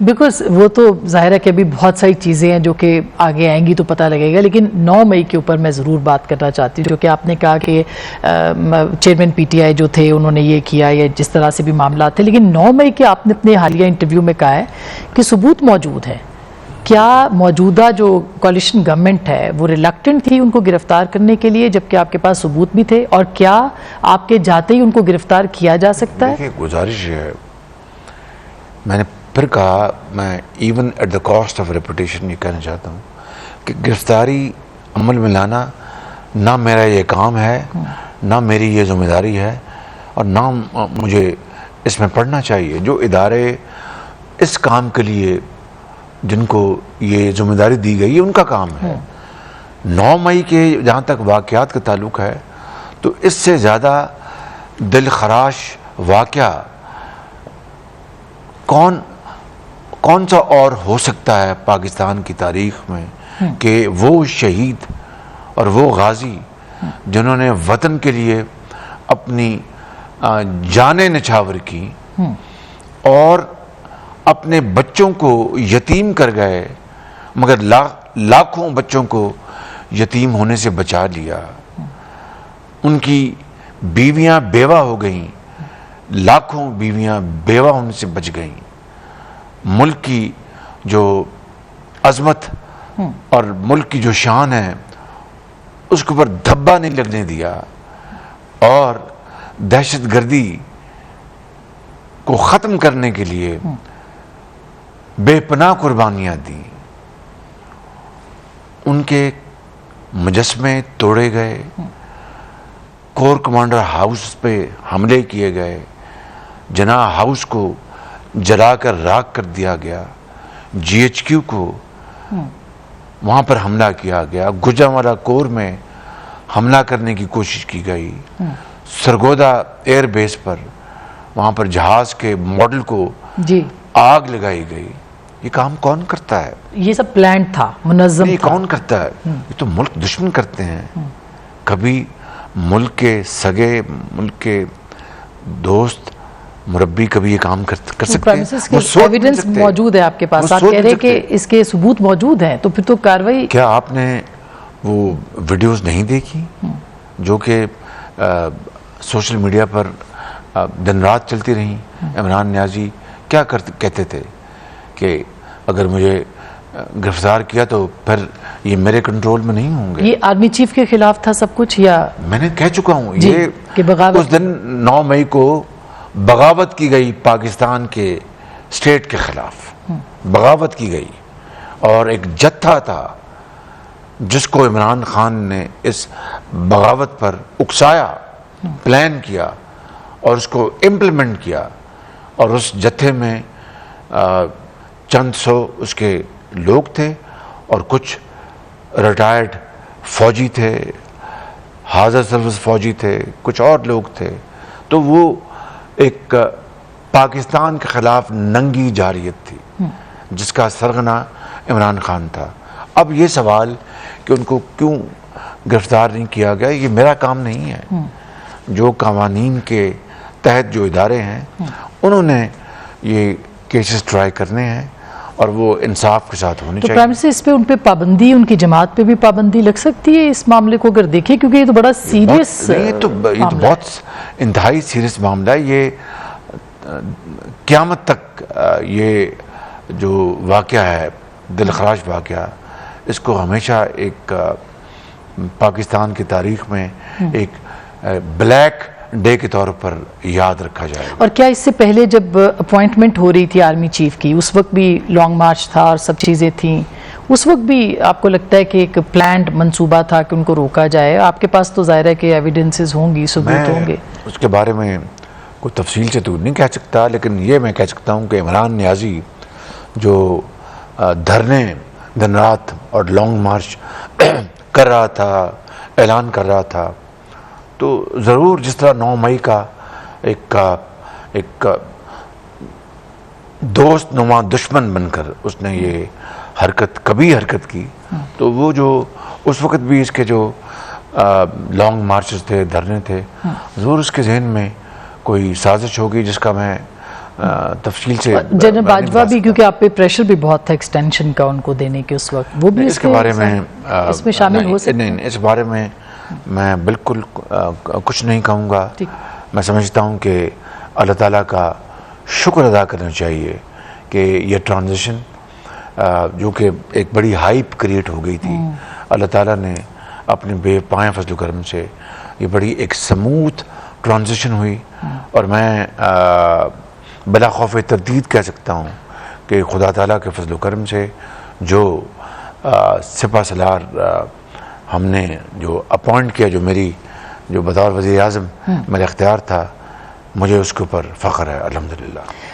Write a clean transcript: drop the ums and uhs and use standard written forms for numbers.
Because वो तो जाहिर है कि अभी बहुत सारी चीज़ें हैं जो कि आगे आएंगी तो पता लगेगा, लेकिन 9 मई के ऊपर मैं ज़रूर बात करना चाहती हूँ क्योंकि आपने कहा कि चेयरमैन पीटीआई जो थे उन्होंने ये किया या जिस तरह से भी मामला थे, लेकिन 9 मई के आपने अपने हालिया इंटरव्यू में कहा है कि सबूत मौजूद है। क्या मौजूदा जो कोalition गवर्नमेंट है वो रिलक्टेंट थी उनको गिरफ्तार करने के लिए जबकि आपके पास सबूत भी थे, और क्या आपके जाते ही उनको गिरफ्तार किया जा सकता है? गुजारिश है, मैंने फिर कहा, मैं even at the cost of reputation ये कहना चाहता हूँ कि गिरफ्तारी अमल में लाना ना मेरा ये काम है, ना मेरी ये जिम्मेदारी है, और ना मुझे इसमें पढ़ना चाहिए। जो इदारे इस काम के लिए जिनको ये जिम्मेदारी दी गई है उनका काम है। 9 मई के जहाँ तक वाक़यात का ताल्लुक़ है तो इससे ज़्यादा दिलखराश वाक़या कौन सा और हो सकता है पाकिस्तान की तारीख में कि वो शहीद और वो गाजी जिन्होंने वतन के लिए अपनी जानें निछावर की और अपने बच्चों को यतीम कर गए, मगर लाखों बच्चों को यतीम होने से बचा लिया। उनकी बीवियां बेवा हो गईं, लाखों बीवियां बेवा होने से बच गईं। मुल्क की जो अजमत और मुल्क की जो शान है उसके ऊपर धब्बा नहीं लगने दिया और दहशतगर्दी को ख़त्म करने के लिए बेपनाह कुर्बानियां दी। उनके मुजस्मे तोड़े गए, कोर कमांडर हाउस पे हमले किए गए, जना हाउस को जलाकर राख कर दिया गया, GHQ को वहाँ पर हमला किया गया, गुजरांवाला कोर में हमला करने की कोशिश की गई, सरगोदा एयरबेस पर वहाँ पर जहाज़ के मॉडल को आग लगाई गई। ये काम कौन करता है? ये सब प्लान था, मुनज़्ज़म था। कौन करता है? ये तो मुल्क दुश्मन करते हैं। कभी मुल्क के सगे, मुल्क के दोस्त, मुरब्बी कभी ये काम कर सकते हैं? एविडेंस मौजूद है आपके पास, आप कह रहे हैं कि इसके सबूत मौजूद हैं, तो फिर तो कार्रवाई। क्या आपने वो वीडियोस नहीं देखी जो कि सोशल मीडिया पर दिन रात चलती रही? इमरान नियाज़ी क्या कहते थे कि अगर मुझे गिरफ्तार किया तो फिर ये मेरे कंट्रोल में नहीं होंगे। ये आर्मी चीफ के खिलाफ था सब कुछ, या मैंने कह चुका हूँ ये कि उस दिन 9 मई को बगावत की गई, पाकिस्तान के स्टेट के खिलाफ बगावत की गई और एक जत्था था जिसको इमरान खान ने इस बगावत पर उकसाया, प्लान किया और उसको इम्प्लीमेंट किया, और उस जत्थे में चंद सौ उसके लोग थे और कुछ रिटायर्ड फौजी थे, हाज़र सर्विस फौजी थे, कुछ और लोग थे। तो वो एक पाकिस्तान के खिलाफ नंगी जारियत थी जिसका सरगना इमरान खान था। अब ये सवाल कि उनको क्यों गिरफ्तार नहीं किया गया, ये मेरा काम नहीं है। जो कानून के तहत जो इदारे हैं उन्होंने ये केसेस ट्राई करने हैं और वो इंसाफ के साथ होनी चाहिए। प्राइम मिनिस्टर, इस पे उन पे पाबंदी, उनकी जमात पे भी पाबंदी लग सकती है इस मामले को अगर देखें, क्योंकि ये तो बड़ा सीरियस, ये तो बहुत इंतहाई सीरियस मामला है। ये क़यामत तक ये जो वाक़या है, दिलखराश वाक़या, इसको हमेशा एक पाकिस्तान की तारीख में एक ब्लैक डे के तौर पर याद रखा जाएगा। और क्या इससे पहले जब अपॉइंटमेंट हो रही थी आर्मी चीफ की, उस वक्त भी लॉन्ग मार्च था और सब चीज़ें थी, उस वक्त भी आपको लगता है कि एक प्लान्ड मंसूबा था कि उनको रोका जाए? आपके पास तो जाहिर है कि एविडेंसेस होंगी, सबूत होंगे। उसके बारे में कोई तफसील से तो नहीं कह सकता, लेकिन ये मैं कह सकता हूँ कि इमरान नियाज़ी जो धरने दिन रात और लॉन्ग मार्च कर रहा था, ऐलान कर रहा था, तो ज़रूर जिस तरह 9 मई का एक दोस्त नुमा दुश्मन बनकर उसने ये कभी हरकत की, तो वो जो उस वक़्त भी इसके जो लॉन्ग मार्चेस थे, धरने थे, ज़रूर उसके जहन में कोई साजिश होगी जिसका मैं तफसील से जनरल बाजवा भी, क्योंकि आप पे प्रेशर भी बहुत था एक्सटेंशन का उनको देने के उस वक्त, वो भी इसके बारे में इसमें शामिल हो सकते हैं? नहीं, इस बारे में मैं बिल्कुल कुछ नहीं कहूँगा। मैं समझता हूँ कि अल्लाह ताला का शुक्र अदा करना चाहिए कि ये ट्रांजिशन जो कि एक बड़ी हाइप क्रिएट हो गई थी, अल्लाह ताला ने अपने बेपाया फजल करम से ये बड़ी एक स्मूथ ट्रांजिशन हुई। और मैं बिला खौफ तरदीद कह सकता हूँ कि खुदा ताला के फजल करम से जो सिपा सलार हमने जो अपॉइंट किया, जो मेरी जो बतौर वज़ीर आज़म मेरा इख्तियार था, मुझे उसके ऊपर फ़ख्र है अल्हम्दुलिल्लाह।